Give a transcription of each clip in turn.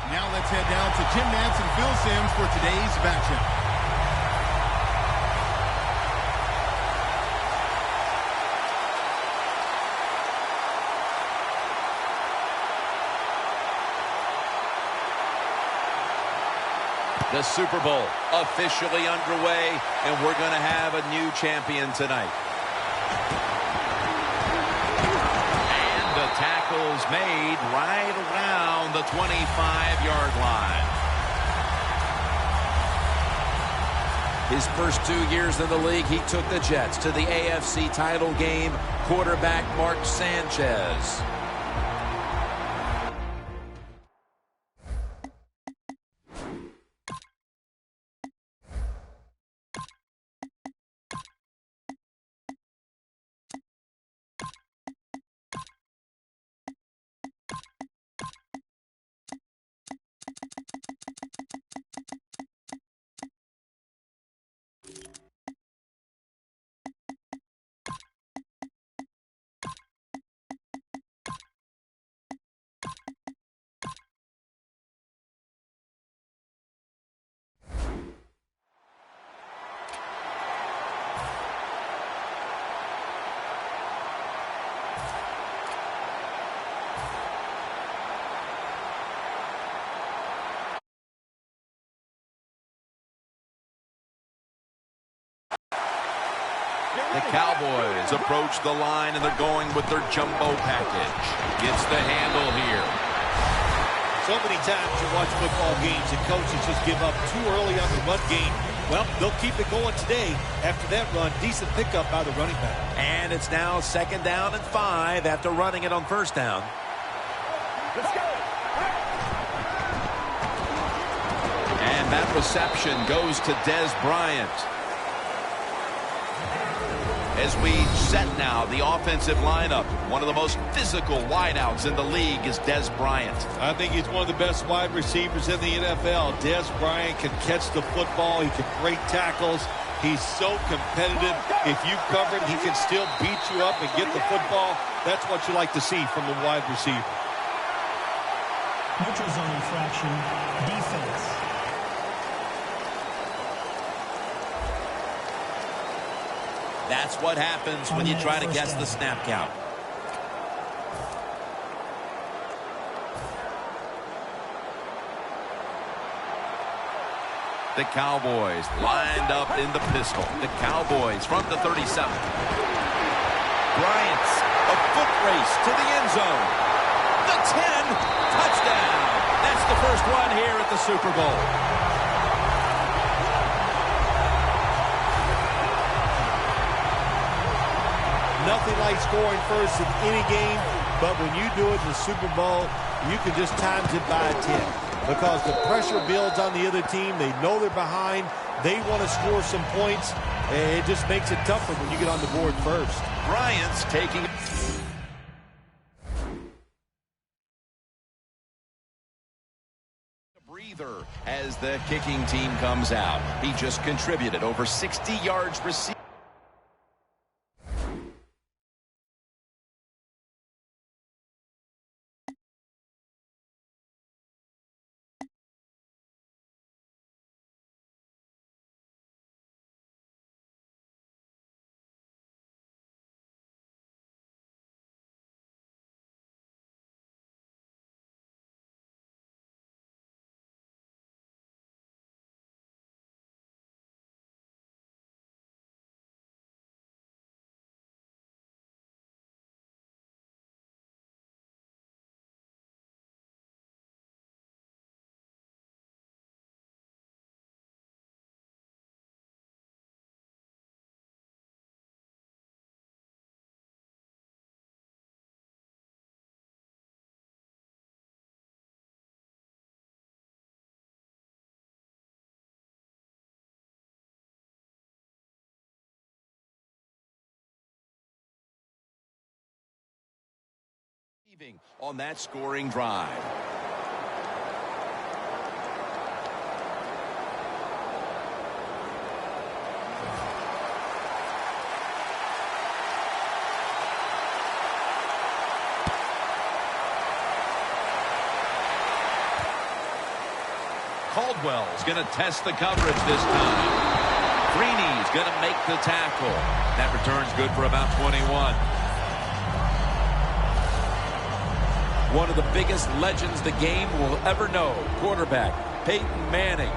Now let's head down to Jim Nantz and Phil Simms for today's Back Check. The Super Bowl officially underway, and we're going to have a new champion tonight. And the tackle's made right around the 25-yard line. His first 2 years in the league, he took the Jets to the AFC title game. Quarterback Mark Sanchez. The Cowboys approach the line, and they're going with their jumbo package. Gets the handle here. So many times you watch football games and coaches just give up too early on the run game. Well, they'll keep it going today. After that run, decent pickup by the running back. And it's now 2nd down and 5 after running it on 1st down. Let's go. And that reception goes to Dez Bryant. As we set now the offensive lineup, one of the most physical wideouts in the league is Dez Bryant. I think he's one of the best wide receivers in the NFL. Dez Bryant can catch the football. He can break tackles. He's so competitive. If you cover him, he can still beat you up and get the football. That's what you like to see from a wide receiver. Neutral zone infraction, defense. That's what happens when you try to guess the snap count. The Cowboys lined up in the pistol. The Cowboys from the 37. Bryant's a foot race to the end zone. The 10, touchdown. That's the first one here at the Super Bowl. Nothing like scoring first in any game, but when you do it in the Super Bowl, you can just times it by 10 because the pressure builds on the other team. They know they're behind. They want to score some points, and it just makes it tougher when you get on the board first. Bryant's taking a breather as the kicking team comes out. He just contributed over 60 yards receiving. On that scoring drive. Caldwell's going to test the coverage this time. Freeney's going to make the tackle. That return's good for about 21. One of the biggest legends the game will ever know, quarterback Peyton Manning.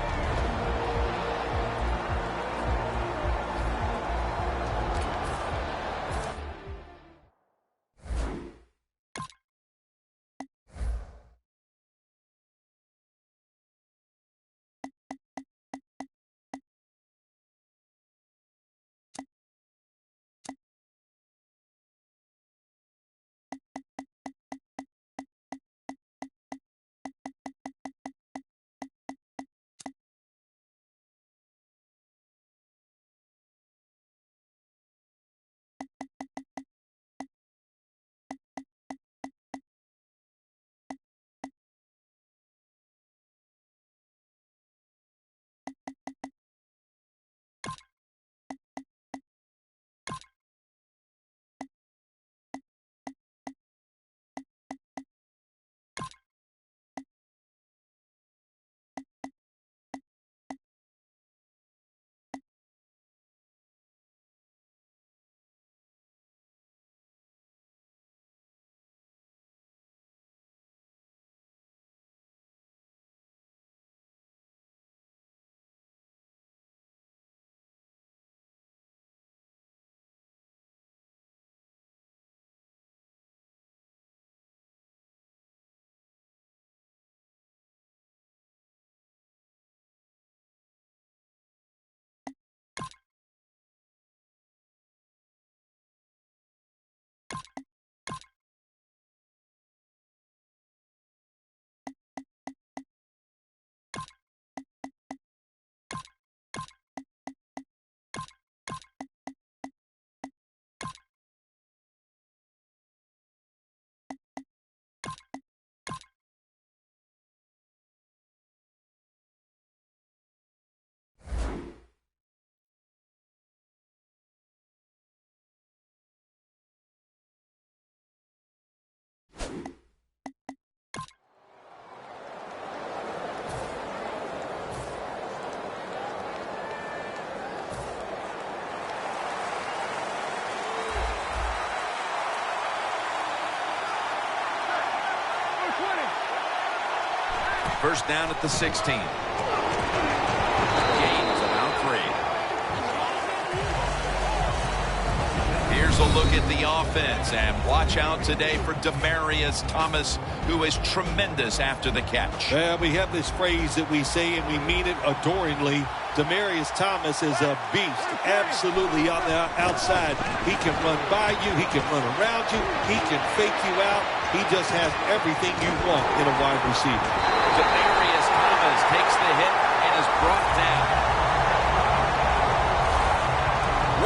First down at the 16. Gain is about 3. Here's a look at the offense, and watch out today for Demaryius Thomas, who is tremendous after the catch. Well, we have this phrase that we say, and we mean it adoringly. Demaryius Thomas is a beast, absolutely on the outside. He can run by you. He can run around you. He can fake you out. He just has everything you want in a wide receiver. Demaryius Thomas takes the hit and is brought down.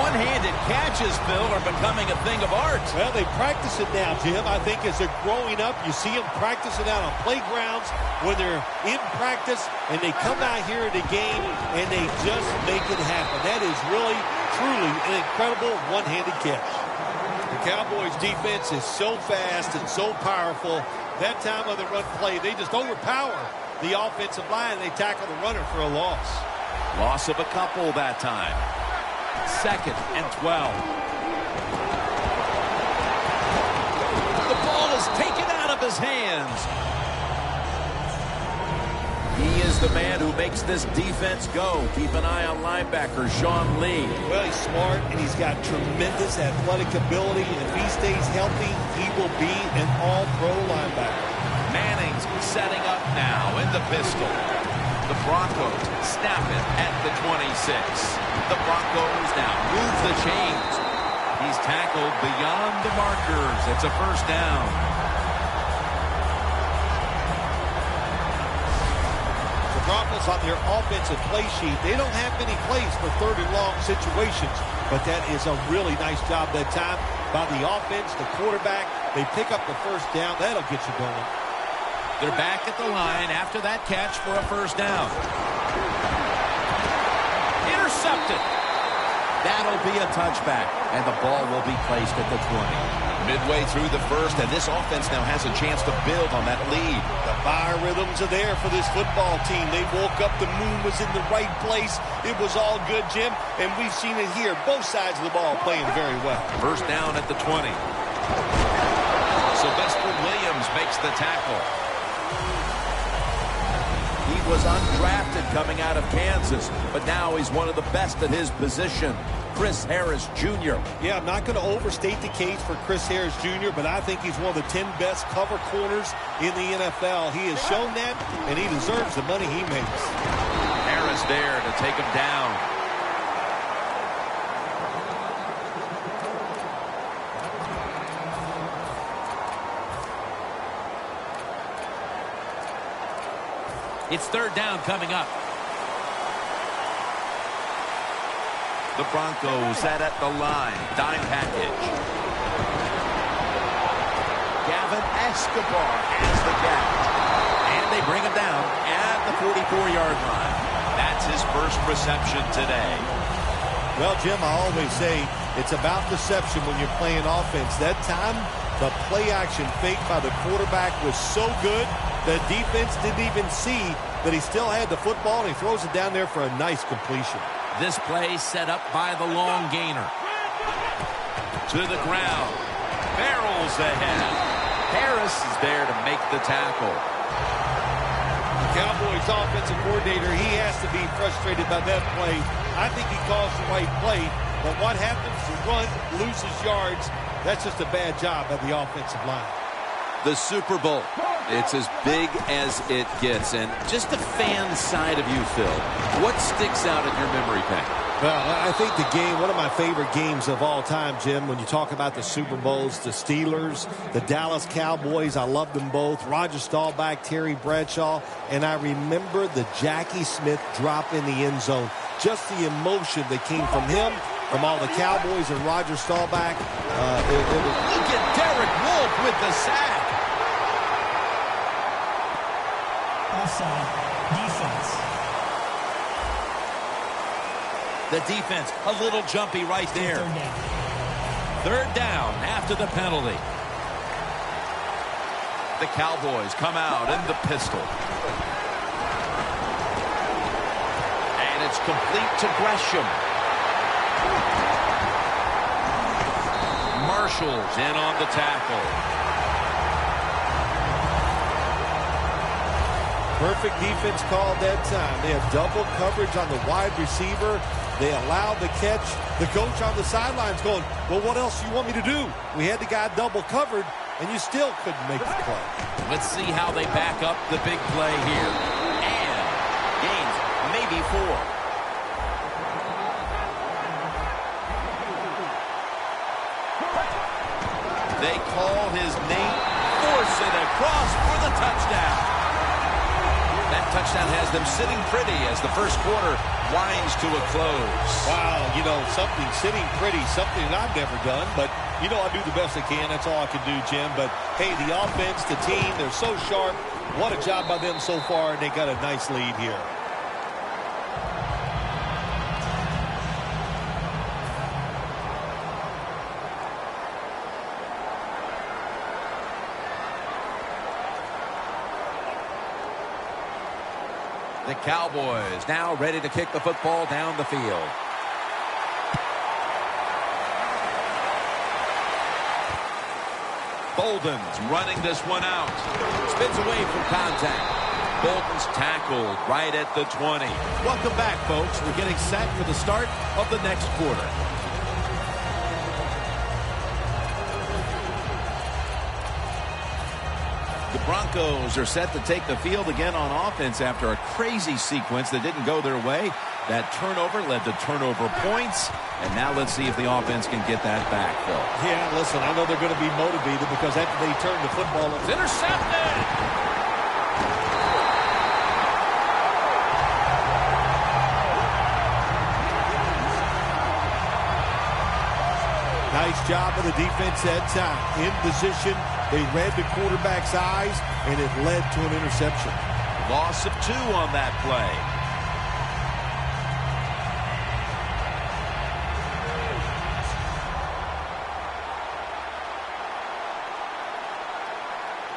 One-handed catches, Phil, are becoming a thing of art. Well, they practice it now, Jim. I think as they're growing up, you see them practice it out on playgrounds when they're in practice, and they come out here in the game, and they just make it happen. That is really, truly an incredible one-handed catch. The Cowboys' defense is so fast and so powerful. That time on the run play, they just overpower the offensive line, and they tackle the runner for a loss. Loss of a couple that time. 2nd and 12. The ball is taken out of his hands. He is the man who makes this defense go. Keep an eye on linebacker Sean Lee. Well, he's smart, and he's got tremendous athletic ability. And if he stays healthy, he will be an all-pro linebacker. Manning's setting up now in the pistol. The Broncos snap it at the 26. The Broncos now move the chains. He's tackled beyond the markers. It's a first down. Broncos on their offensive play sheet, they don't have many plays for 3rd and long situations, but that is a really nice job that time by the offense, the quarterback. They pick up the first down. That'll get you going. They're back at the line after that catch for a first down. Intercepted. That'll be a touchback, and the ball will be placed at the 20. Midway through the first, and this offense now has a chance to build on that lead. The biorhythms are there for this football team. They woke up, the moon was in the right place. It was all good, Jim, and we've seen it here. Both sides of the ball playing very well. First down at the 20. Sylvester Williams makes the tackle. He was undrafted coming out of Kansas, but now he's one of the best at his position. Chris Harris Jr. Yeah, I'm not going to overstate the case for Chris Harris Jr., but I think he's one of the 10 best cover corners in the NFL. He has shown that, and he deserves the money he makes. Harris there to take him down. It's third down coming up. The Broncos set at the line. Dime package. Gavin Escobar has the catch. And they bring him down at the 44-yard line. That's his first reception today. Well, Jim, I always say it's about deception when you're playing offense. That time, the play action fake by the quarterback was so good, the defense didn't even see that he still had the football, and he throws it down there for a nice completion. This play set up by the long gainer. To the ground. Barrels ahead. Harris is there to make the tackle. The Cowboys offensive coordinator, he has to be frustrated by that play. I think he calls the right play, but what happens? The run loses yards. That's just a bad job by the offensive line. The Super Bowl. It's as big as it gets. And just the fan side of you, Phil, what sticks out in your memory bank? Well, I think the game, one of my favorite games of all time, Jim, when you talk about the Super Bowls, the Steelers, the Dallas Cowboys, I love them both. Roger Staubach, Terry Bradshaw, and I remember the Jackie Smith drop in the end zone. Just the emotion that came from him, from all the Cowboys and Roger Staubach. Look at Derek Wolfe with the sack. Offside. Defense. The defense, a little jumpy right there. Third down after the penalty. The Cowboys come out in the pistol. And it's complete to Gresham. Marshall's in on the tackle. Perfect defense called that time. They have double coverage on the wide receiver. They allowed the catch. The coach on the sidelines going, well, what else do you want me to do? We had the guy double covered, and you still couldn't make the play. Let's see how they back up the big play here. And gains maybe 4. They call his name, force it across for the touchdown. That touchdown has them sitting pretty as the first quarter winds to a close. Wow, you know, something sitting pretty, something I've never done, but, you know, I do the best I can. That's all I can do, Jim. But, hey, the offense, the team, they're so sharp. What a job by them so far, and they got a nice lead here. The Cowboys now ready to kick the football down the field. Bolden's running this one out. Spins away from contact. Bolden's tackled right at the 20. Welcome back, folks. We're getting set for the start of the next quarter. The Broncos are set to take the field again on offense after a crazy sequence that didn't go their way. That turnover led to turnover points. And now let's see if the offense can get that back, Phil. Yeah, listen, I know they're going to be motivated because after they turn the football, It's intercepted. nice job of the defense that time. In position, they read the quarterback's eyes, and it led to an interception. Loss of 2 on that play.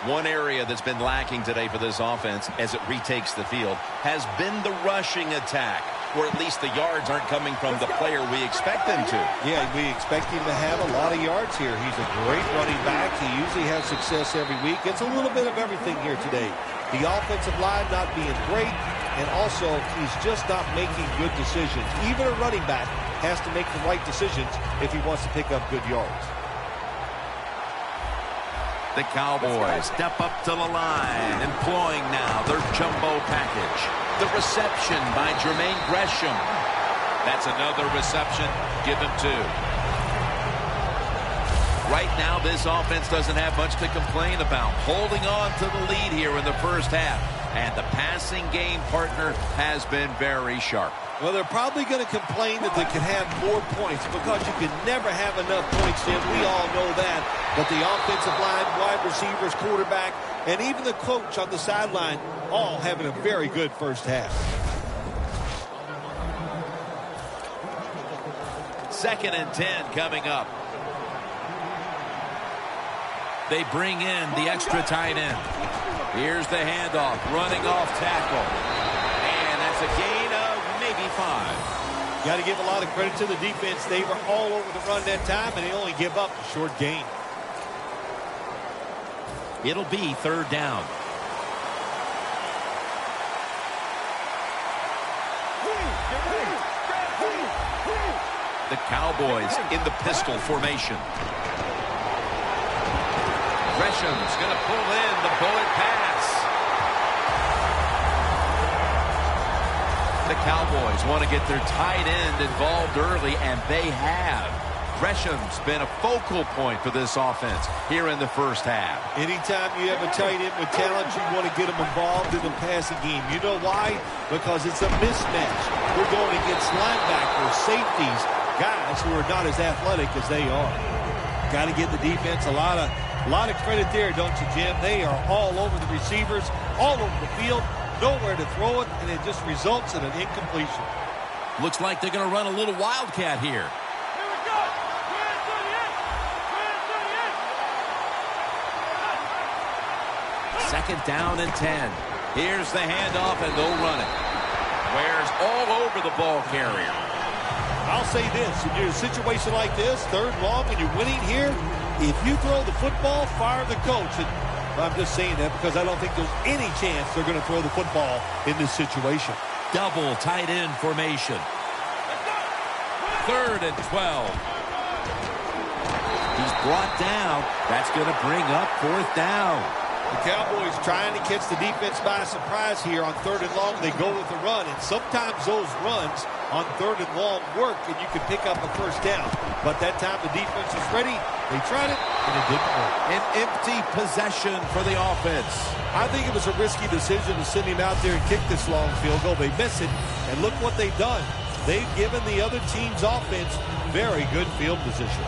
One area that's been lacking today for this offense as it retakes the field has been the rushing attack, or at least the yards aren't coming from the player we expect them to. Yeah, we expect him to have a lot of yards here. He's a great running back. He usually has success every week. It's a little bit of everything here today. The offensive line not being great, and also he's just not making good decisions. Even a running back has to make the right decisions if he wants to pick up good yards. The Cowboys step up to the line, employing now their jumbo package. The reception by Jermaine Gresham. That's another reception. Give him 2. Right now, this offense doesn't have much to complain about. Holding on to the lead here in the first half. And the passing game partner has been very sharp. Well, they're probably going to complain that they can have more points because you can never have enough points, Jim. We all know that. But the offensive line, wide receivers, quarterback, and even the coach on the sideline all having a very good first half. 2nd and 10 coming up. They bring in the extra tight end. Here's the handoff, running off tackle. And that's a gain of maybe 5. Got to give a lot of credit to the defense. They were all over the run that time, and they only give up a short gain. It'll be 3rd down. The Cowboys in the pistol formation. Gresham's going to pull in the bullet pass. The Cowboys want to get their tight end involved early, and they have. Gresham's been a focal point for this offense here in the first half. Anytime you have a tight end with talent, you want to get them involved in the passing game. You know why? Because it's a mismatch. We're going against linebackers, safeties, guys who are not as athletic as they are. Got to give the defense a lot of credit there, don't you, Jim? They are all over the receivers, all over the field, nowhere to throw it, and it just results in an incompletion. Looks like they're going to run a little wildcat here. Second down and 10. Here's the handoff, and they'll run it. Ware's all over the ball carrier. I'll say this, if you're in a situation like this, 3rd long, and you're winning here, if you throw the football, fire the coach. And I'm just saying that because I don't think there's any chance they're going to throw the football in this situation. Double tight end formation. 3rd and 12. He's brought down. That's going to bring up 4th down. The Cowboys trying to catch the defense by surprise here on 3rd and long. They go with the run, and sometimes those runs on 3rd and long work, and you can pick up a first down. But that time the defense was ready. They tried it, and it didn't work. An empty possession for the offense. I think it was a risky decision to send him out there and kick this long field goal. They miss it, and look what they've done. They've given the other team's offense very good field position.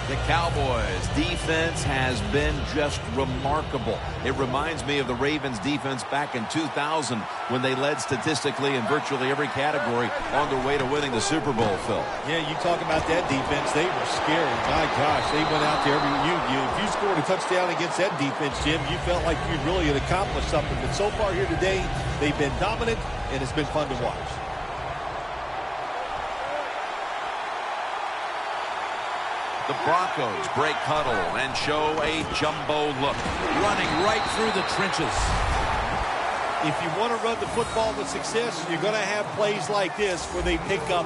The Cowboys defense has been just remarkable. It reminds me of the Ravens defense back in 2000 when they led statistically in virtually every category on their way to winning the Super Bowl, Phil. Yeah, you talk about that defense. They were scary. My gosh, they went out there. If you scored a touchdown against that defense, Jim, you felt like you really had accomplished something. But so far here today, they've been dominant, and it's been fun to watch. The Broncos break huddle and show a jumbo look. Running right through the trenches. If you want to run the football with success, you're going to have plays like this where they pick up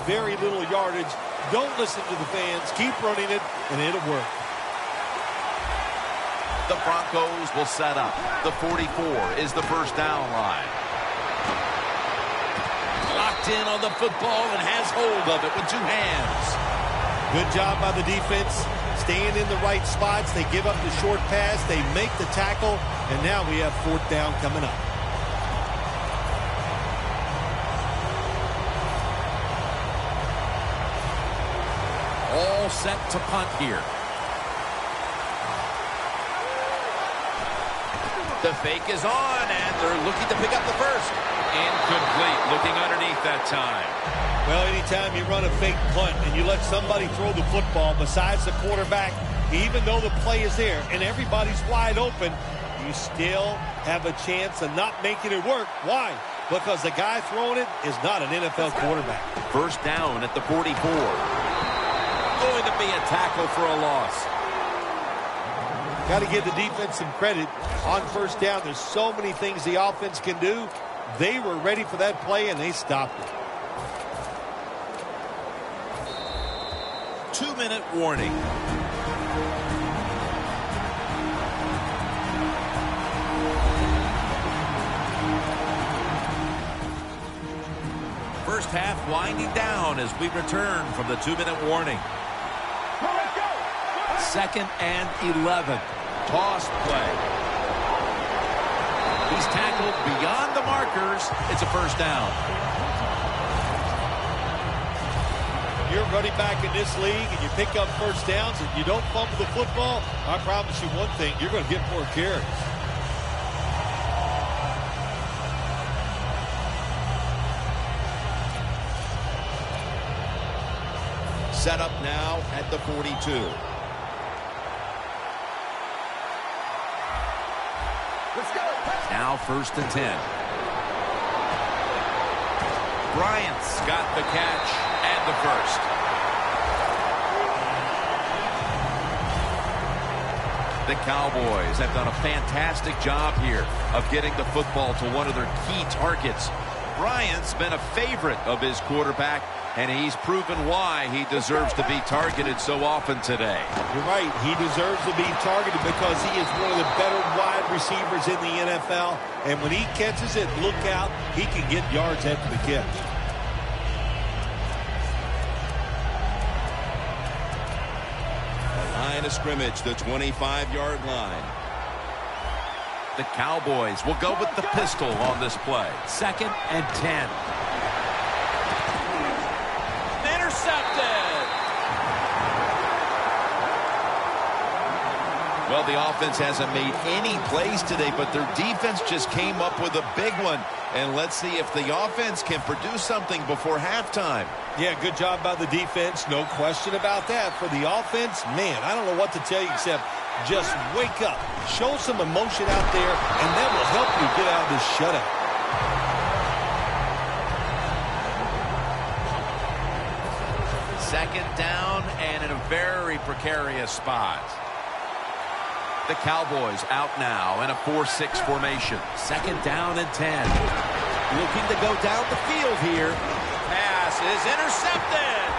very little yardage. Don't listen to the fans. Keep running it, and it'll work. The Broncos will set up. The 44 is the first down line. Locked in on the football and has hold of it with 2 hands. Good job by the defense, staying in the right spots. They give up the short pass. They make the tackle, and now we have 4th down coming up. All set to punt here. The fake is on, and they're looking to pick up the first. Incomplete, looking underneath that time. Well, anytime you run a fake punt and you let somebody throw the football besides the quarterback, even though the play is there and everybody's wide open, you still have a chance of not making it work. Why? Because the guy throwing it is not an NFL quarterback. First down at the 44. Going to be a tackle for a loss. Got to give the defense some credit on first down. There's so many things the offense can do. They were ready for that play, and they stopped it. 2-minute warning. First half winding down as we return from the 2-minute warning. Second and 11. Toss play. He's tackled beyond the markers. It's a first down. You're running back in this league and you pick up first downs and you don't fumble the football, I promise you one thing, you're going to get more carries. Set up now at the 42. Now first and 10. Bryant's got the catch and the first. The Cowboys have done a fantastic job here of getting the football to one of their key targets. Bryant's been a favorite of his quarterback, and he's proven why he deserves to be targeted so often today. You're right. He deserves to be targeted because he is one of the better wide receivers in the NFL. And when he catches it, look out. He can get yards after the catch. The line of scrimmage, the 25-yard line. The Cowboys will go with the pistol on this play. Second and 10. Intercepted. Well, the offense hasn't made any plays today, but their defense just came up with a big one. And let's see if the offense can produce something before halftime. Yeah, good job by the defense. No question about that. For the offense, man, I don't know what to tell you except just wake up. Show some emotion out there, and that will help you get out of this shutout. Second down and in a very precarious spot. The Cowboys out now in a 4-6 formation. Second down and 10. Looking to go down the field here. Pass is intercepted.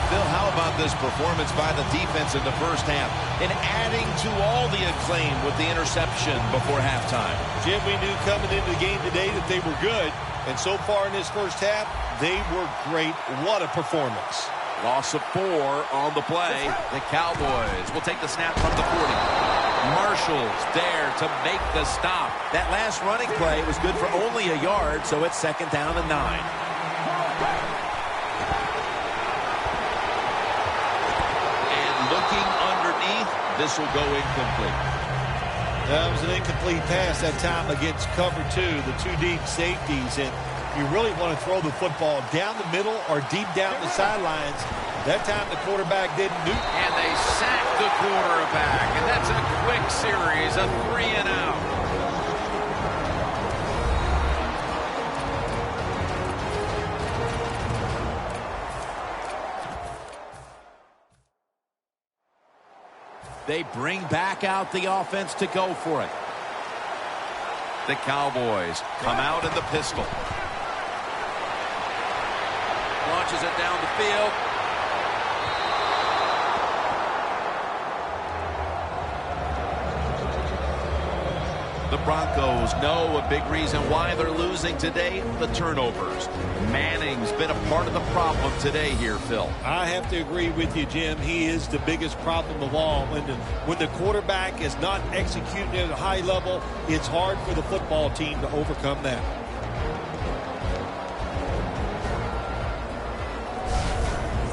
Phil, how about this performance by the defense in the first half and adding to all the acclaim with the interception before halftime? Jim, we knew coming into the game today that they were good. And so far in this first half, they were great. What a performance. Loss of 4 on the play. The Cowboys will take the snap from the 40. Marshall's there to make the stop. That last running play was good for only a yard, so it's second down and 9. And looking underneath, this will go incomplete. That was an incomplete pass that time against cover 2, the 2 deep safeties. And you really want to throw the football down the middle or deep down the sidelines. That time the quarterback didn't do it. And they sack the quarterback. And that's a quick series, a 3 and out. They bring back out the offense to go for it. The Cowboys come out in the pistol. Launches it down the field. The Broncos know a big reason why they're losing today, the turnovers. Manning's been a part of the problem today here, Phil. I have to agree with you, Jim. He is the biggest problem of all. When the quarterback is not executing at a high level, it's hard for the football team to overcome that.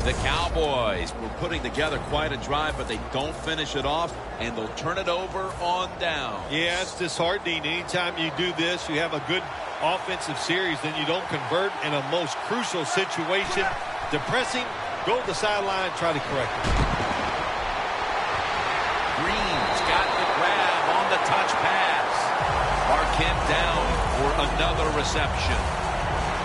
The Cowboys were putting together quite a drive, but they don't finish it off, and they'll turn it over on down. Yeah, it's disheartening. Anytime you do this, you have a good offensive series, then you don't convert in a most crucial situation. Depressing. Go to the sideline, try to correct it. Green's got the grab on the touch pass. Mark him down for another reception.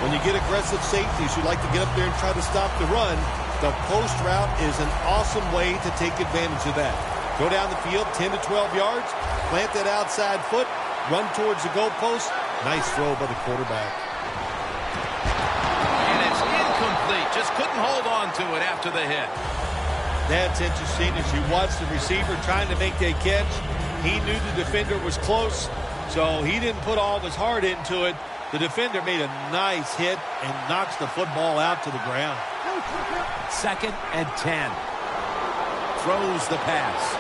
When you get aggressive safeties, you like to get up there and try to stop the run. The post route is an awesome way to take advantage of that. Go down the field 10 to 12 yards, plant that outside foot, run towards the goalpost. Nice throw by the quarterback. And it's incomplete. Just couldn't hold on to it after the hit. That's interesting. As you watch the receiver trying to make that catch, he knew the defender was close, so he didn't put all of his heart into it. The defender made a nice hit and knocks the football out to the ground. 2nd and 10. Throws the pass.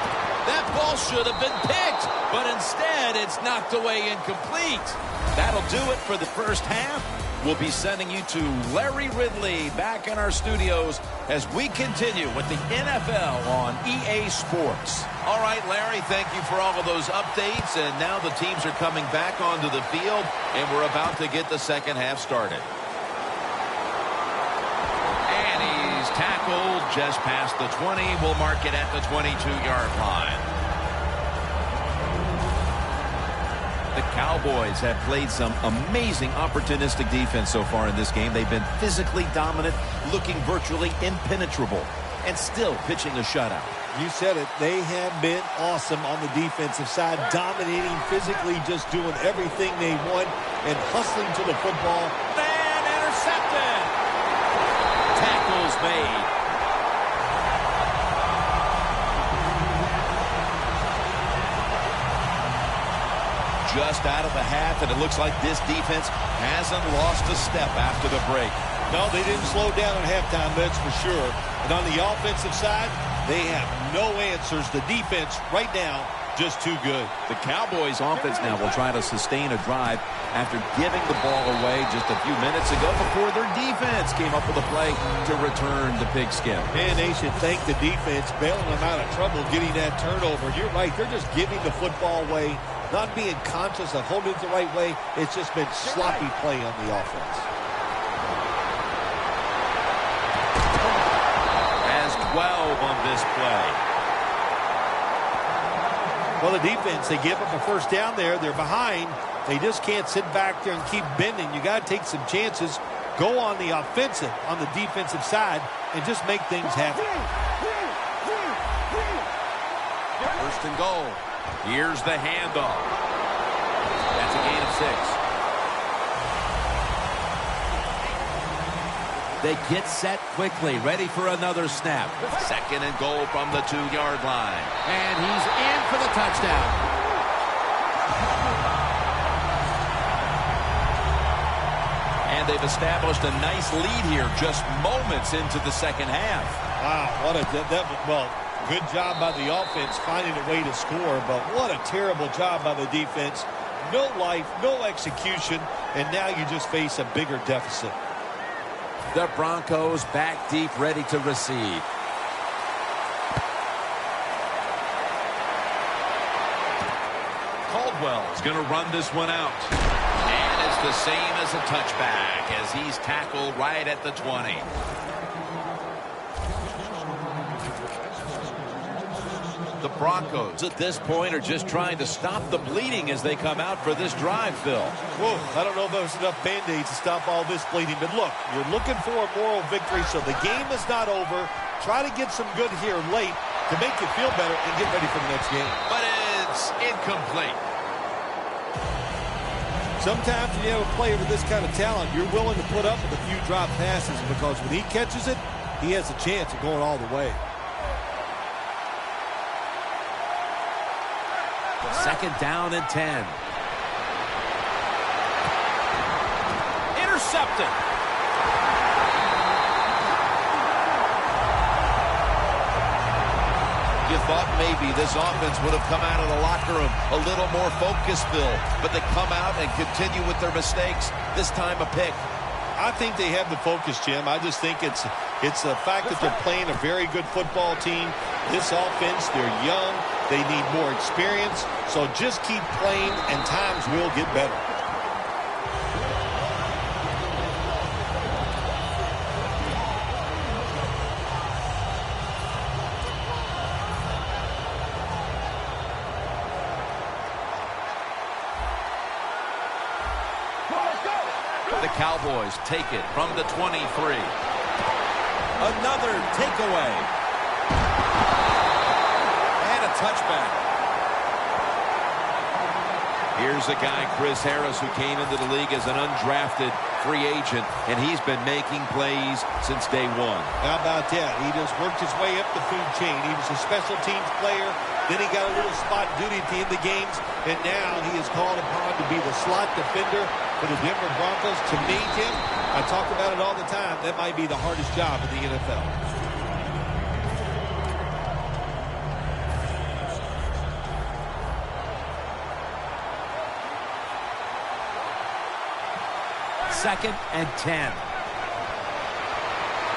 That ball should have been picked, but instead it's knocked away incomplete. That'll do it for the first half. We'll be sending you to Larry Ridley back in our studios as we continue with the NFL on EA Sports. All right, Larry, thank you for all of those updates. And now the teams are coming back onto the field, and we're about to get the second half started. And he's tackled just past the 20. We'll mark it at the 22-yard line. The Cowboys have played some amazing opportunistic defense so far in this game. They've been physically dominant, looking virtually impenetrable, and still pitching a shutout. You said it. They have been awesome on the defensive side, dominating physically, just doing everything they want and hustling to the football. And intercepted. Tackles made. Just out of the half, and it looks like this defense hasn't lost a step after the break. No, they didn't slow down at halftime, that's for sure. And on the offensive side, they have no answers. The defense right now, just too good. The Cowboys offense now will try to sustain a drive after giving the ball away just a few minutes ago before their defense came up with a play to return the pigskin. Man, they should thank the defense bailing them out of trouble getting that turnover. You're right, they're just giving the football away, not being conscious of holding it the right way. It's just been sloppy play on the offense. Has 12 on this play. Well, the defense, they give up a first down there. They're behind. They just can't sit back there and keep bending. You got to take some chances. Go on the offensive, on the defensive side, and just make things happen. First and goal. Here's the handoff. That's a gain of 6. They get set quickly, ready for another snap. 2nd and goal from the 2-yard line. And he's in for the touchdown. And they've established a nice lead here just moments into the second half. Wow, well, good job by the offense finding a way to score, but what a terrible job by the defense. No life, no execution, and now you just face a bigger deficit. The Broncos back deep, ready to receive. Caldwell's going to run this one out. And it's the same as a touchback as he's tackled right at the 20. The Broncos At this point are just trying to stop the bleeding as they come out for this drive, Phil. Whoa, I don't know if there's enough Band-Aids to stop all this bleeding, but look, you're looking for a moral victory, so the game is not over. Try to get some good here late to make you feel better and get ready for the next game. But it's incomplete. Sometimes when you have a player with this kind of talent, you're willing to put up with a few drop passes because when he catches it, he has a chance of going all the way. 2nd down and 10. Intercepted. You thought maybe this offense would have come out of the locker room a little more focused, Phil, but they come out and continue with their mistakes. This time a pick. I think they have the focus, Jim. I just think it's the fact that they're playing a very good football team. This offense, they're young. They need more experience. So just keep playing, and times will get better. The Cowboys take it from the 23. Another takeaway. And a touchback. Here's a guy, Chris Harris, who came into the league as an undrafted free agent, and he's been making plays since day one. How about that? He just worked his way up the food chain. He was a special teams player. Then he got a little spot duty at the end of the games, and now he is called upon to be the slot defender for the Denver Broncos. To me, Tim, I talk about it all the time, that might be the hardest job in the NFL. Second and 10.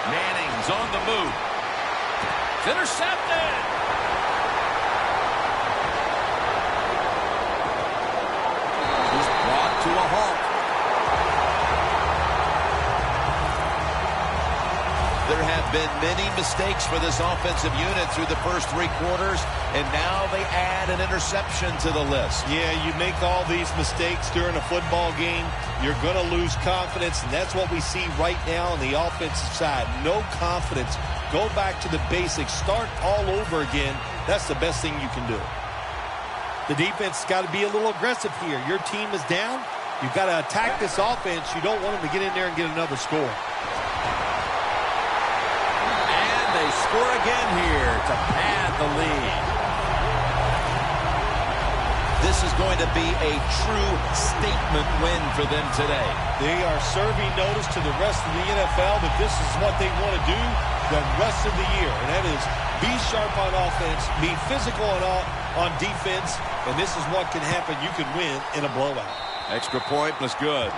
Manning's on the move. It's intercepted. He's brought to a halt. There have been many mistakes for this offensive unit through the first 3 quarters, and now they add an interception to the list. Yeah, you make all these mistakes during a football game, you're going to lose confidence, and that's what we see right now on the offensive side. No confidence. Go back to the basics. Start all over again. That's the best thing you can do. The defense has got to be a little aggressive here. Your team is down. You've got to attack this offense. You don't want them to get in there and get another score. They score again here to pad the lead. This is going to be a true statement win for them today. They are serving notice to the rest of the NFL that this is what they want to do the rest of the year. And that is be sharp on offense, be physical on defense, and this is what can happen. You can win in a blowout. Extra point was good.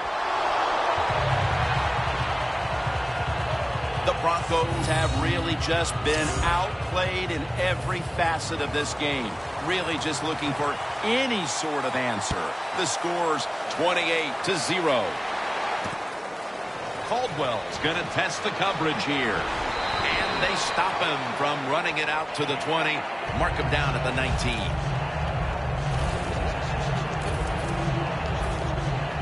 The Broncos have really just been outplayed in every facet of this game. Really just looking for any sort of answer. The score's 28-0. Caldwell's going to test the coverage here. And they stop him from running it out to the 20. Mark him down at the 19.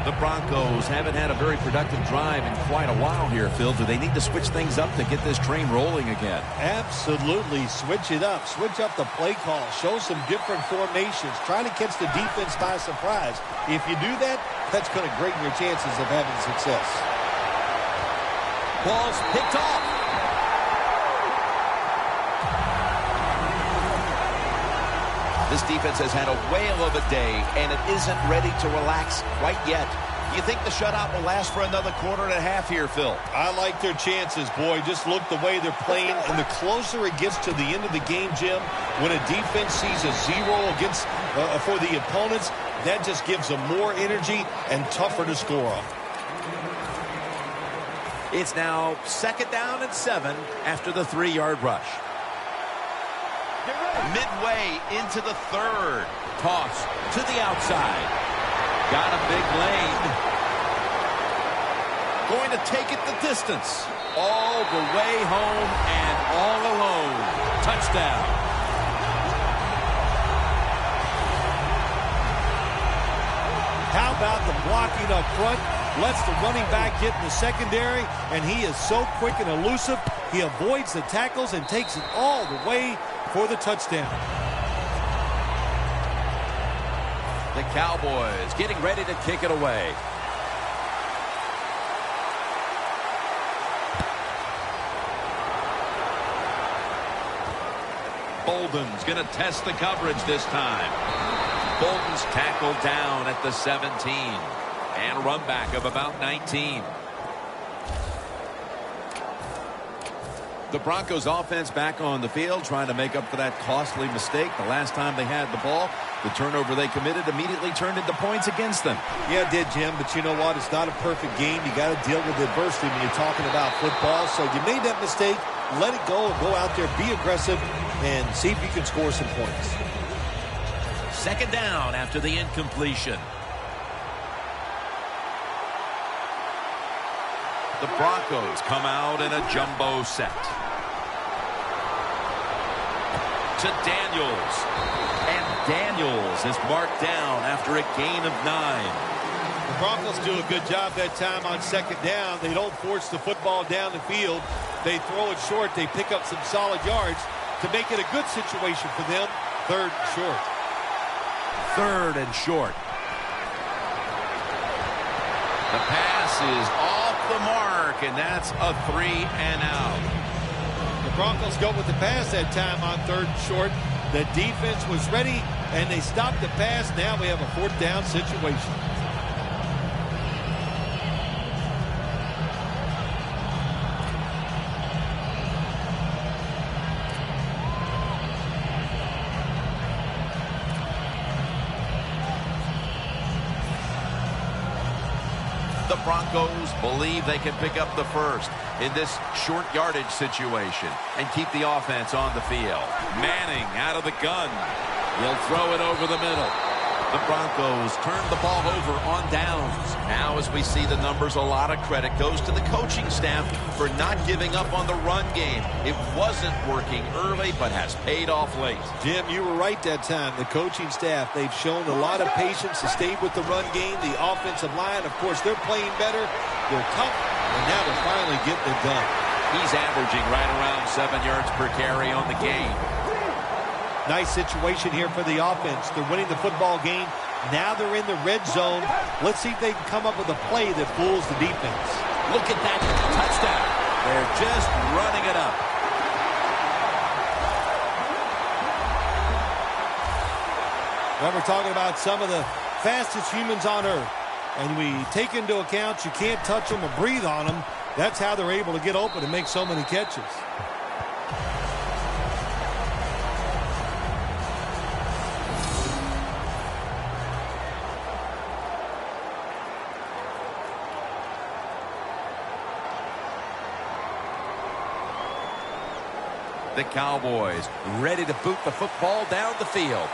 The Broncos haven't had a very productive drive in quite a while here, Phil. Do they need to switch things up to get this train rolling again? Absolutely. Switch it up. Switch up the play call. Show some different formations. Try to catch the defense by surprise. If you do that, that's going to greaten your chances of having success. Ball's picked off. This defense has had a whale of a day, and it isn't ready to relax quite yet. Do you think the shutout will last for another quarter and a half here, Phil? I like their chances, boy. Just look the way they're playing, and the closer it gets to the end of the game, Jim, when a defense sees a 0 against for the opponents, that just gives them more energy and tougher to score on. It's now 2nd down and 7 after the 3-yard rush. Midway into the 3rd. Toss to the outside. Got a big lane. Going to take it the distance. All the way home and all alone. Touchdown. How about the blocking up front? Lets the running back get in the secondary, and he is so quick and elusive. He avoids the tackles and takes it all the way for the touchdown. The Cowboys getting ready to kick it away. Bolden's going to test the coverage this time. Bolden's tackled down at the 17. And a run back of about 19. The Broncos offense back on the field trying to make up for that costly mistake. The last time they had the ball, the turnover they committed immediately turned into points against them. Yeah, it did, Jim, but you know what? It's not a perfect game. You got to deal with adversity when you're talking about football. So you made that mistake, let it go, and go out there, be aggressive, and see if you can score some points. Second down after the incompletion. The Broncos come out in a jumbo set. To Daniels. And Daniels is marked down after a gain of 9. The Broncos do a good job that time on second down. They don't force the football down the field. They throw it short. They pick up some solid yards to make it a good situation for them. Third and short. Third and short. The pass is off the mark, and that's a 3 and out. The Broncos go with the pass that time on third and short. The defense was ready, and they stopped the pass. Now we have a fourth down situation. The Broncos believe they can pick up the first in this short yardage situation and keep the offense on the field. Manning out of the gun. He'll throw it over the middle. The Broncos turn the ball over on downs. Now, as we see the numbers, a lot of credit goes to the coaching staff for not giving up on the run game. It wasn't working early, but has paid off late. Jim, you were right that time. The coaching staff, they've shown a lot of patience to stay with the run game. The offensive line, of course, they're playing better. They're tough, and now they're finally getting it done. He's averaging right around 7 yards per carry on the game. Nice situation here for the offense. They're winning the football game. Now they're in the red zone. Let's see if they can come up with a play that fools the defense. Look at that touchdown. They're just running it up. Well, we're talking about some of the fastest humans on earth. And we take into account you can't touch them or breathe on them. That's how they're able to get open and make so many catches. The Cowboys ready to boot the football down the field.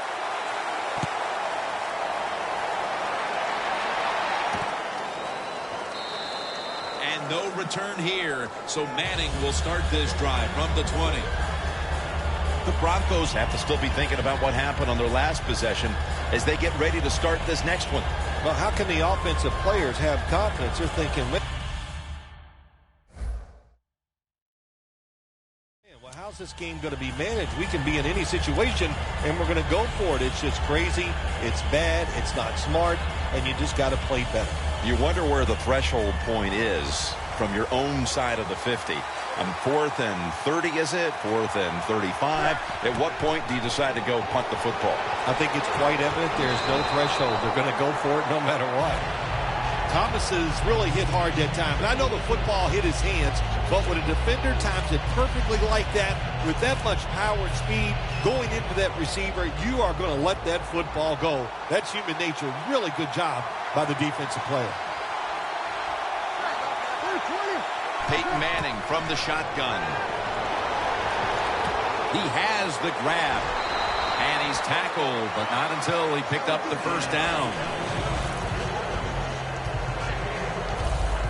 And no return here, so Manning will start this drive from the 20. The Broncos have to still be thinking about what happened on their last possession as they get ready to start this next one. Well, how can the offensive players have confidence? They're thinking, how's this game going to be managed? We can be in any situation, and we're going to go for it. It's just crazy. It's bad. It's not smart, and you just got to play better. You wonder where the threshold point is from your own side of the 50. 4th and 30, is it? 4th and 35. At what point do you decide to go punt the football? I think it's quite evident there's no threshold. They're going to go for it no matter what. Thomas has really hit hard that time. And I know the football hit his hands, but when a defender times it perfectly like that, with that much power and speed going into that receiver, you are going to let that football go. That's human nature. Really good job by the defensive player. Peyton Manning from the shotgun. He has the grab. And he's tackled, but not until he picked up the first down.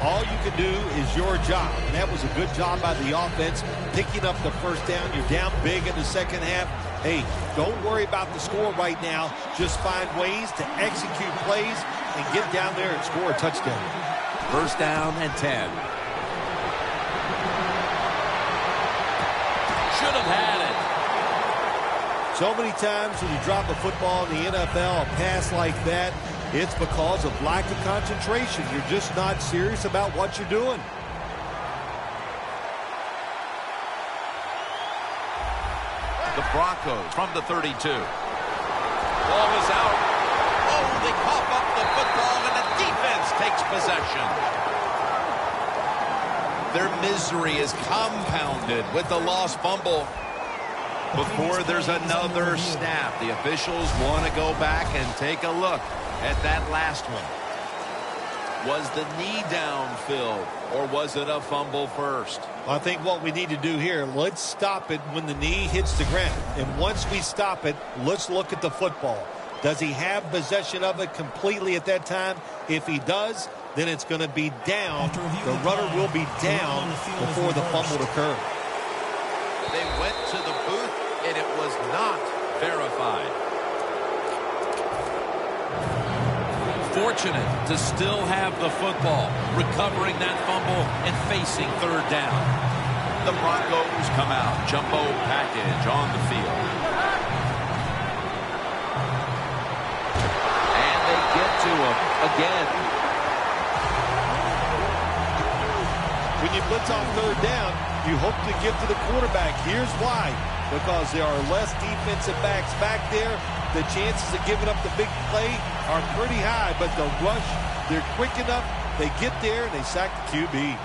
All you can do is your job, and that was a good job by the offense, picking up the first down. You're down big in the second half. Hey, don't worry about the score right now. Just find ways to execute plays and get down there and score a touchdown. First down and 10. Should have had it. So many times when you drop a football in the NFL, a pass like that, it's because of lack of concentration. You're just not serious about what you're doing. The Broncos from the 32. Ball is out. Oh, they cough up the football, and the defense takes possession. Their misery is compounded with the lost fumble. Before there's another snap, the officials want to go back and take a look at that last one. Was the knee downfield, or was it a fumble first? I think what we need to do here, let's stop it when the knee hits the ground. And once we stop it, let's look at the football. Does he have possession of it completely at that time? If he does, then it's going to be down. The runner will be down before the fumble occurred. They went to the booth, and it was not verified. Fortunate to still have the football, recovering that fumble and facing third down. The Broncos come out, jumbo package on the field. And they get to him again. When you blitz on third down, you hope to give to the quarterback. Here's why. Because there are less defensive backs back there. The chances of giving up the big play are pretty high, but the rush, they're quick enough. They get there, and they sack the QB.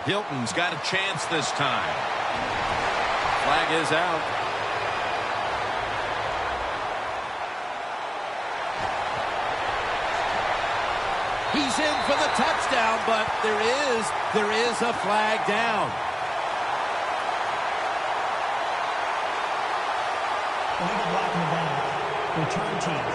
Hilton's got a chance this time. Flag is out. He's in for the touchdown, but there is a flag down. Illegal block in the back. Return team.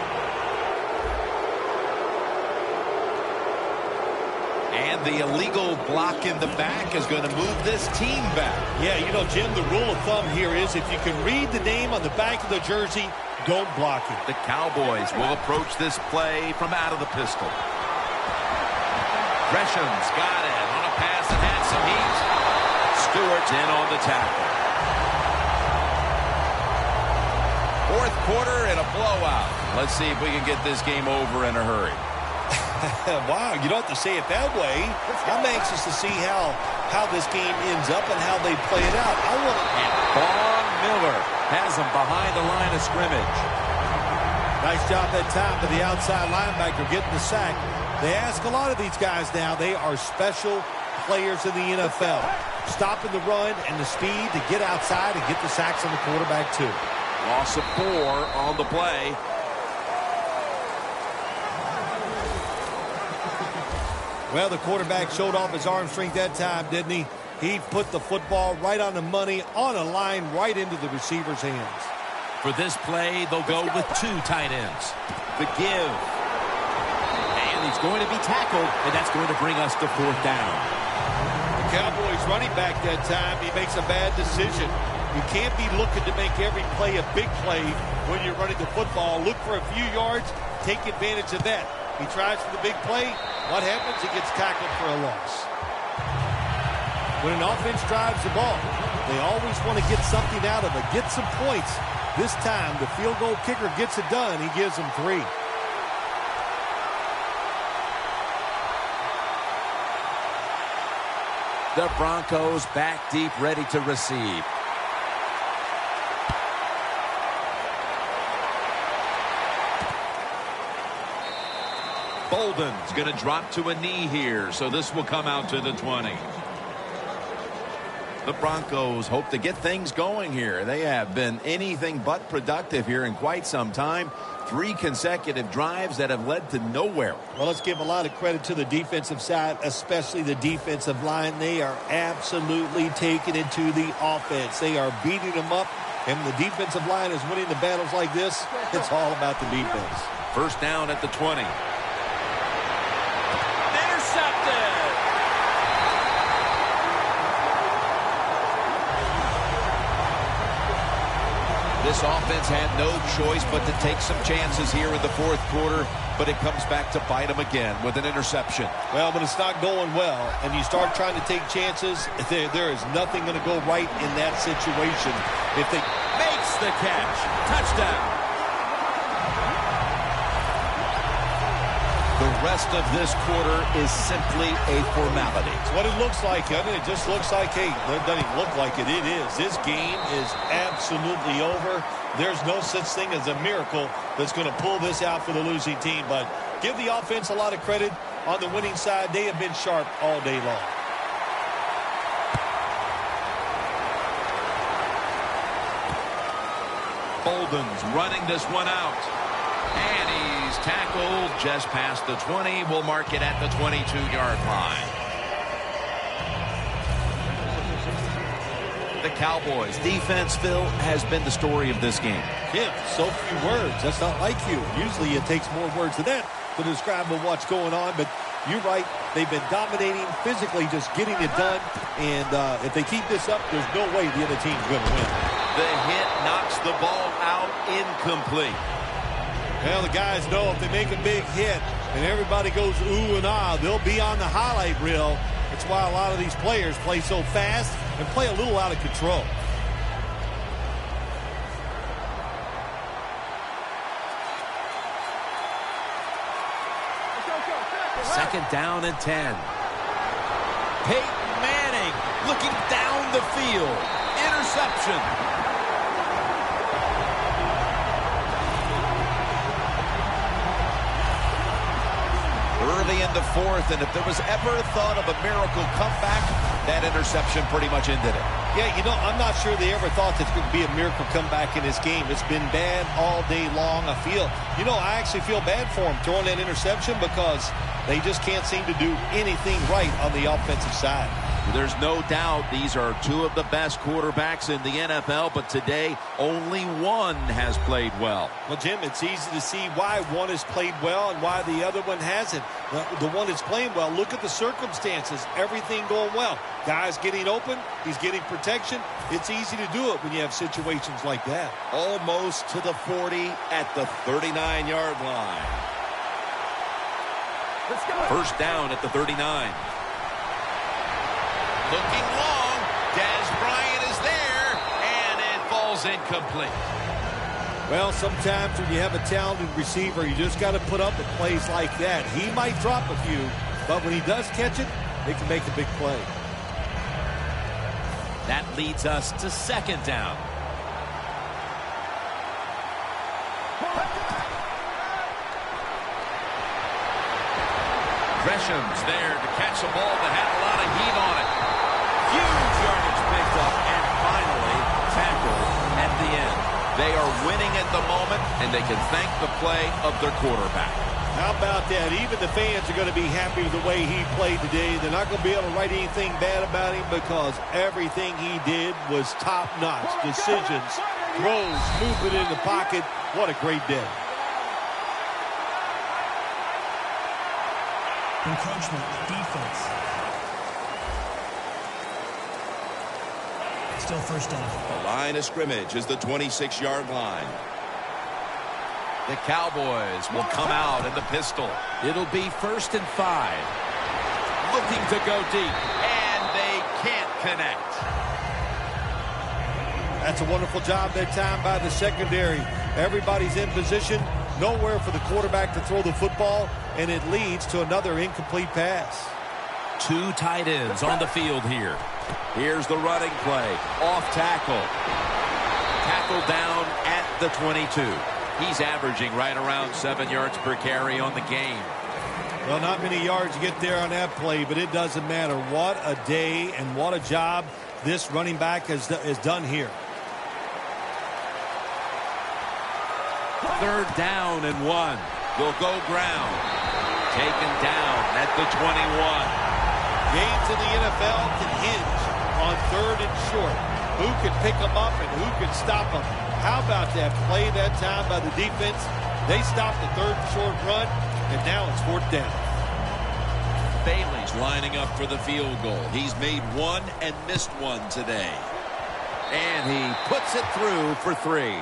And the illegal block in the back is going to move this team back. Yeah, you know, Jim, the rule of thumb here is if you can read the name on the back of the jersey, don't block it. The Cowboys will approach this play from out of the pistol. Gresham's got it on a pass that had some heat. Stewart's in on the tackle. Fourth quarter and a blowout. Let's see if we can get this game over in a hurry. Wow, you don't have to say it that way. I'm anxious to see how this game ends up and how they play it out. And Von Miller has him behind the line of scrimmage. Nice job that time to the outside linebacker getting the sack. They ask a lot of these guys now. They are special players in the NFL. Stopping the run and the speed to get outside and get the sacks on the quarterback too. Loss of 4 on the play. Well, the quarterback showed off his arm strength that time, didn't he? He put the football right on the money, on a line, right into the receiver's hands. For this play, they'll go with 2 tight ends. The give. And he's going to be tackled, and that's going to bring us to 4th down. The Cowboys running back that time, he makes a bad decision. You can't be looking to make every play a big play when you're running the football. Look for a few yards, take advantage of that. He tries for the big play. What happens? He gets tackled for a loss. When an offense drives the ball, they always want to get something out of it, get some points. This time, the field goal kicker gets it done. He gives them 3. The Broncos back deep, ready to receive. Bolden's going to drop to a knee here, so this will come out to the 20. The Broncos hope to get things going here. They have been anything but productive here in quite some time. 3 consecutive drives that have led to nowhere. Well, let's give a lot of credit to the defensive side, especially the defensive line. They are absolutely taking it to the offense. They are beating them up, and the defensive line is winning the battles like this. It's all about the defense. First down at the 20. This offense had no choice but to take some chances here in the 4th quarter, but it comes back to bite them again with an interception. Well, when it's not going well and you start trying to take chances, there is nothing going to go right in that situation. If they makes the catch, touchdown. The rest of this quarter is simply a formality. It's what it looks like, doesn't it? It just looks like, hey, it doesn't even look like it. It is. This game is absolutely over. There's no such thing as a miracle that's going to pull this out for the losing team. But give the offense a lot of credit. On the winning side, they have been sharp all day long. Bolden's running this one out. And he's tackled just past the 20. We'll mark it at the 22-yard line. The Cowboys defense, Phil, has been the story of this game. Yeah, so few words. That's not like you. Usually it takes more words than that to describe what's going on. But you're right. They've been dominating, physically just getting it done. And if they keep this up, there's no way the other team's going to win. The hit knocks the ball out incomplete. Well, the guys know if they make a big hit and everybody goes ooh and ah, they'll be on the highlight reel. That's why a lot of these players play so fast and play a little out of control. Second down and 10. Peyton Manning looking down the field. Interception. Early in the fourth, and if there was ever thought of a miracle comeback, that interception pretty much ended it. Yeah, you know, I'm not sure they ever thought this could be a miracle comeback in this game. It's been bad all day long. I actually feel bad for them throwing that interception because they just can't seem to do anything right on the offensive side. There's no doubt these are two of the best quarterbacks in the NFL, but today only one has played well. Well, Jim, it's easy to see why one has played well and why the other one hasn't. The one that's playing well, look at the circumstances. Everything going well. Guys getting open. He's getting protection. It's easy to do it when you have situations like that. Almost to the 40 at the 39-yard line. Let's go. First down at the 39. Looking long. Dez Bryant is there, and it falls incomplete. Well, sometimes when you have a talented receiver, you just got to put up with plays like that. He might drop a few, but when he does catch it, they can make a big play. That leads us to second down. Gresham's there to catch a ball that had a lot of heat on it. Huge yardage picked up and finally tackled at the end. They are winning at the moment, and they can thank the play of their quarterback. How about that? Even the fans are going to be happy with the way he played today. They're not going to be able to write anything bad about him because everything he did was top-notch. Decisions, throws, movement in the pocket. What a great day. Encroachment, defense. Still first down. The line of scrimmage is the 26-yard line. The Cowboys will come out in the pistol. It'll be 1st and 5. Looking to go deep, and they can't connect. That's a wonderful job that time by the secondary. Everybody's in position. Nowhere for the quarterback to throw the football, and it leads to another incomplete pass. Two tight ends on the field here. Here's the running play. Off tackle. Tackle down at the 22. He's averaging right around 7 yards per carry on the game. Well, not many yards to get there on that play, but it doesn't matter. What a day and what a job this running back has done here. Third down and 1. Will go ground. Taken down at the 21. Games in the NFL can hinge on 3rd and short. Who can pick them up and who can stop them? How about that play that time by the defense? They stopped the 3rd and short run, and now it's 4th down. Bailey's lining up for the field goal. He's made one and missed one today. And he puts it through for 3.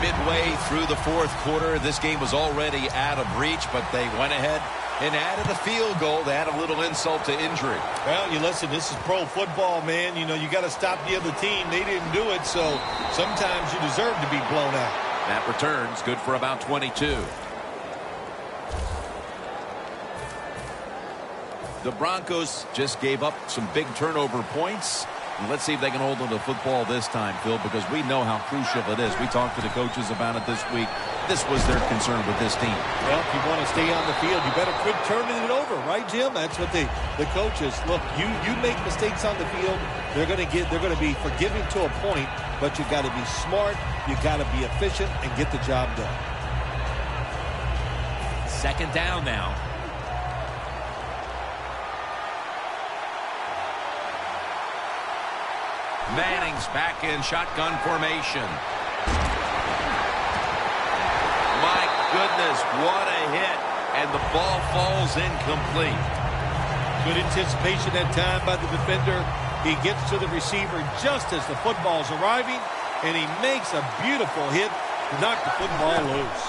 Midway through the 4th quarter, this game was already out of reach, but they went ahead and added a field goal to add a little insult to injury. Well, you listen, this is pro football, man. You know, you got to stop the other team. They didn't do it, so sometimes you deserve to be blown out. That returns good for about 22. The Broncos just gave up some big turnover points. Let's see if they can hold on to the football this time, Phil, because we know how crucial it is. We talked to the coaches about it this week. This was their concern with this team. Well, if you want to stay on the field, you better quit turning it over, right, Jim? That's what the coaches look. You make mistakes on the field, they're going to be forgiving to a point, but you got to be smart, you got to be efficient, and get the job done. Second down now. Manning's back in shotgun formation. My goodness, what a hit. And the ball falls incomplete. Good anticipation that time by the defender. He gets to the receiver just as the football's arriving, and he makes a beautiful hit to knock the football loose.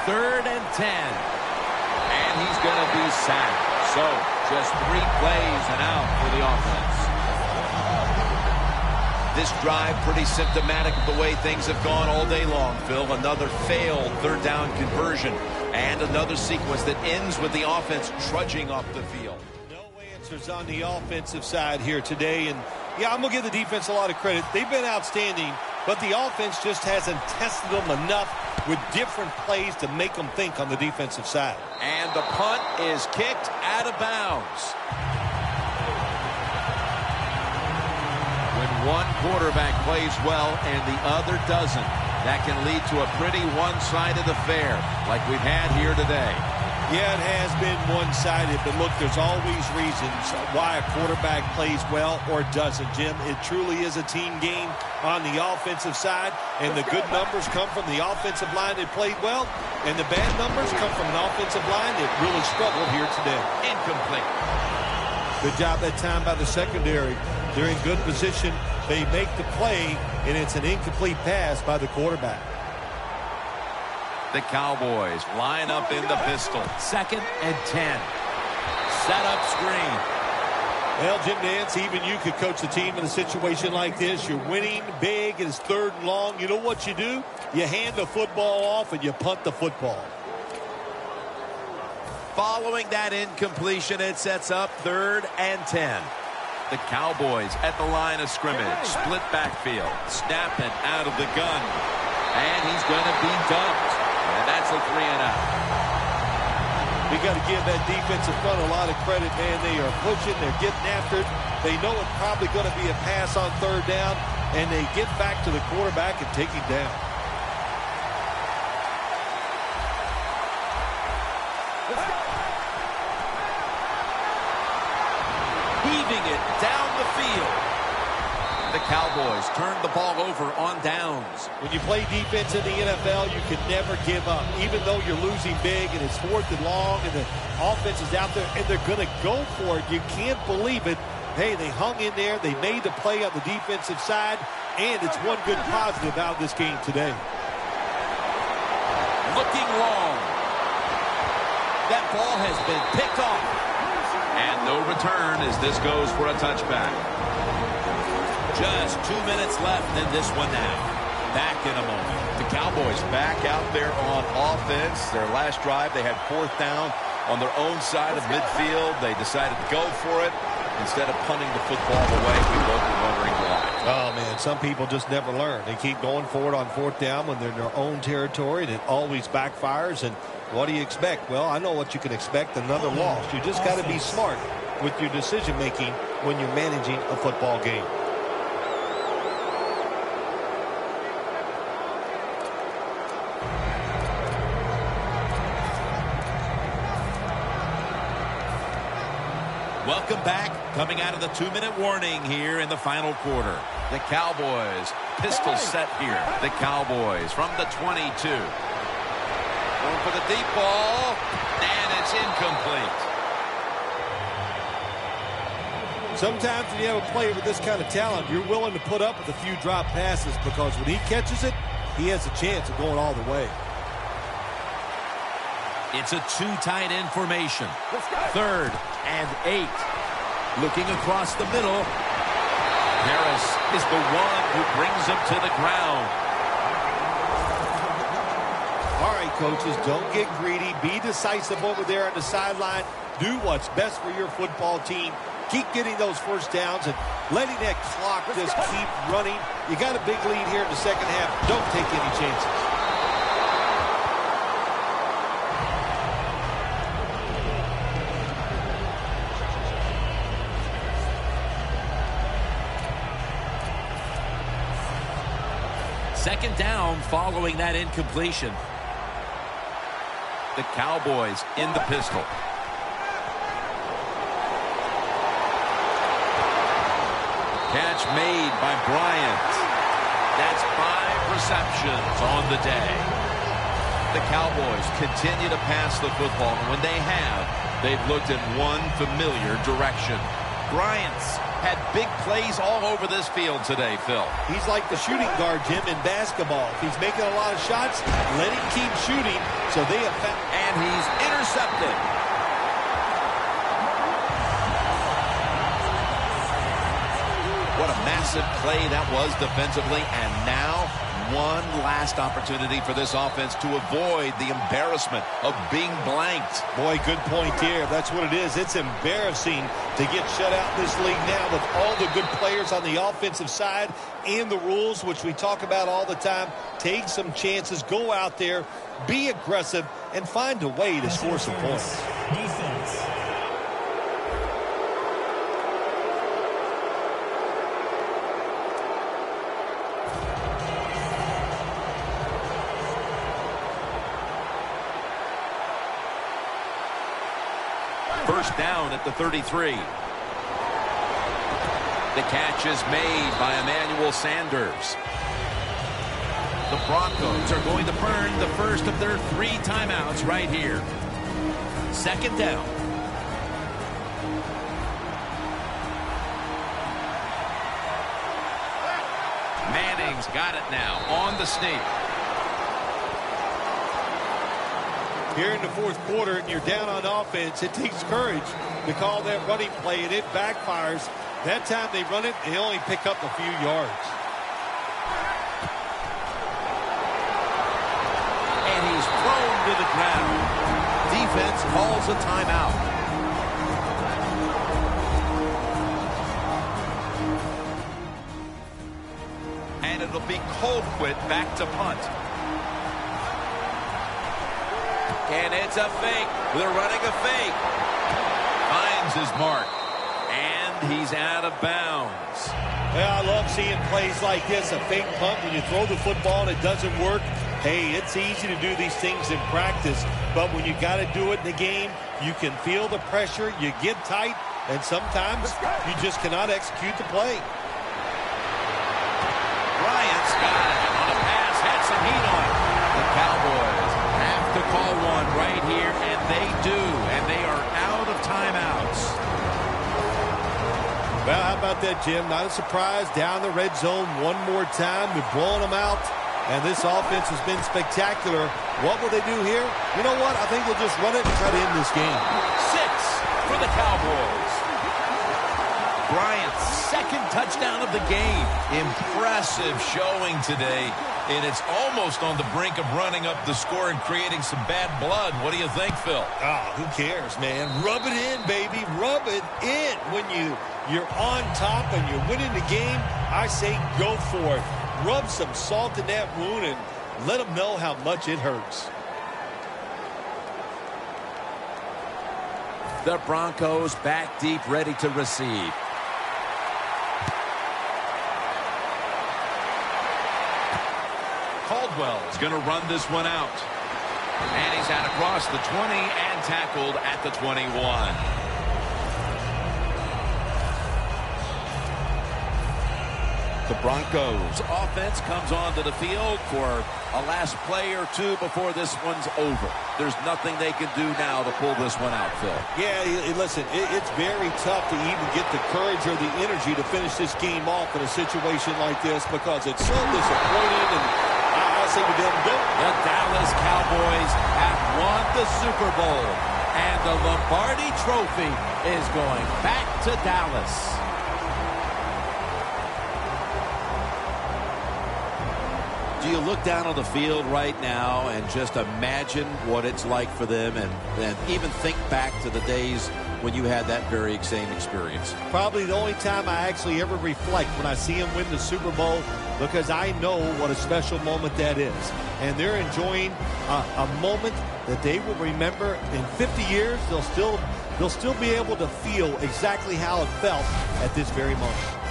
3rd and 10. And he's going to be sacked. So, just 3 plays and out for the offense. This drive pretty symptomatic of the way things have gone all day long, Phil. Another failed 3rd down conversion and another sequence that ends with the offense trudging off the field. No answers on the offensive side here today. And, yeah, I'm going to give the defense a lot of credit. They've been outstanding, but the offense just hasn't tested them enough with different plays to make them think on the defensive side. And the punt is kicked out of bounds. One quarterback plays well and the other doesn't. That can lead to a pretty one-sided affair like we've had here today. Yeah, it has been one-sided, but look, there's always reasons why a quarterback plays well or doesn't, Jim. It truly is a team game on the offensive side, and the good numbers come from the offensive line that played well, and the bad numbers come from an offensive line that really struggled here today. Incomplete. Good job that time by the secondary. They're in good position. They make the play, and it's an incomplete pass by the quarterback. The Cowboys line up in the pistol. 2nd and 10. Set up screen. Well, Jim Nance, even you could coach the team in a situation like this. You're winning big, and it's 3rd and long. You know what you do? You hand the football off, and you punt the football. Following that incompletion, it sets up 3rd and 10. The Cowboys at the line of scrimmage. Split backfield. Snap it out of the gun. And he's going to be dumped. And that's a 3 and out. We got to give that defensive front a lot of credit, man. They are pushing. They're getting after it. They know it's probably going to be a pass on 3rd down. And they get back to the quarterback and take him down. Heaving it down the field. The Cowboys turn the ball over on downs. When you play defense in the NFL, you can never give up. Even though you're losing big and it's 4th and long and the offense is out there and they're going to go for it, you can't believe it. Hey, they hung in there. They made the play on the defensive side, and it's one good positive out of this game today. Looking long. That ball has been picked off. And no return as this goes for a touchback. Just 2 minutes left in this one now. Back in a moment. The Cowboys back out there on offense. Their last drive, they had 4th down on their own side of midfield. They decided to go for it instead of punting the football away. We both were wondering why. Oh, man, some people just never learn. They keep going for it on 4th down when they're in their own territory, and it always backfires. And what do you expect? Well, I know what you can expect, another loss. You just got to be smart with your decision-making when you're managing a football game. Welcome back. Coming out of the 2-minute warning here in the final quarter. The Cowboys, pistol set here. The Cowboys from the 22. Going for the deep ball, and it's incomplete. Sometimes when you have a player with this kind of talent, you're willing to put up with a few drop passes because when he catches it, he has a chance of going all the way. It's a 2 tight end formation. 3rd and 8. Looking across the middle. Harris is the one who brings him to the ground. coaches. Don't get greedy. Be decisive over there on the sideline. Do what's best for your football team. Keep getting those first downs and letting that clock just keep running. You got a big lead here in the second half. Don't take any chances. Second down following that incompletion. The Cowboys in the pistol. Catch made by Bryant. That's 5 receptions on the day. The Cowboys continue to pass the football, and when they have, they've looked in one familiar direction. Bryant's had big plays all over this field today, Phil. He's like the shooting guard, Jim, in basketball. If he's making a lot of shots, let him keep shooting. So they have found. And he's intercepted. What a massive play that was defensively. And now one last opportunity for this offense to avoid the embarrassment of being blanked. Boy, good point here. That's what it is. It's embarrassing to get shut out in this league now with all the good players on the offensive side and the rules, which we talk about all the time. Take some chances. Go out there. Be aggressive and find a way to score some points. Defense. First down at the 33. The catch is made by Emmanuel Sanders. The Broncos are going to burn the first of their 3 timeouts right here. Second down. Manning's got it now on the sneak. Here in the fourth quarter, and you're down on offense, it takes courage to call that running play, and it backfires. That time they run it, they only pick up a few yards. And he's thrown to the ground. Defense calls a timeout. And it'll be Colquitt back to punt. And it's a fake. They're running a fake. Finds his mark. And he's out of bounds. Well, I love seeing plays like this, a fake punt when you throw the football and it doesn't work. Hey, it's easy to do these things in practice, but when you got to do it in the game, you can feel the pressure, you get tight, and sometimes you just cannot execute the play. Bryant's got it on a pass, had some heat on it. The Cowboys have to call one right here, and they do, and they are out of timeouts. Well, how about that, Jim? Not a surprise. Down the red zone one more time. They're blowing them out, and this offense has been spectacular. What will they do here? You know what? I think they'll just run it and try to end this game. 6 for the Cowboys. Bryant's second touchdown of the game. Impressive showing today. And it's almost on the brink of running up the score and creating some bad blood. What do you think, Phil? Who cares, man? Rub it in, baby. Rub it in. When you're on top and you're winning the game, I say go for it. Rub some salt in that wound and let them know how much it hurts. The Broncos back deep, ready to receive. Caldwell's going to run this one out. And he's out across the 20 and tackled at the 21. The Broncos offense comes onto the field for a last play or two before this one's over. There's nothing they can do now to pull this one out, Phil. Yeah, listen, it's very tough to even get the courage or the energy to finish this game off in a situation like this because it's so disappointing. And I say to them, go. The Dallas Cowboys have won the Super Bowl, and the Lombardi Trophy is going back to Dallas. Do you look down on the field right now and just imagine what it's like for them and even think back to the days when you had that very same experience? Probably the only time I actually ever reflect when I see them win the Super Bowl, because I know what a special moment that is. And they're enjoying a moment that they will remember in 50 years. They'll still be able to feel exactly how it felt at this very moment.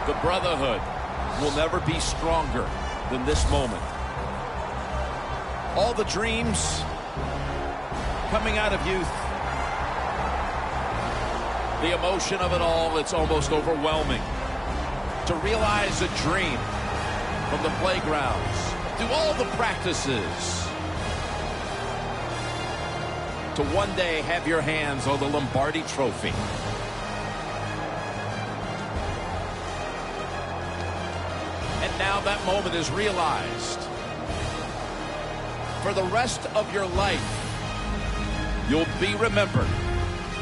The brotherhood will never be stronger than this moment. All the dreams coming out of youth. The emotion of it all, it's almost overwhelming. To realize a dream from the playgrounds, do all the practices, to one day have your hands on the Lombardi Trophy. And now that moment is realized. For the rest of your life, you'll be remembered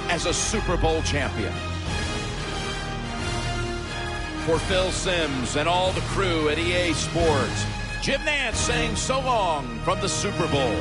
as a Super Bowl champion. For Phil Simms and all the crew at EA Sports, Jim Nantz saying so long from the Super Bowl.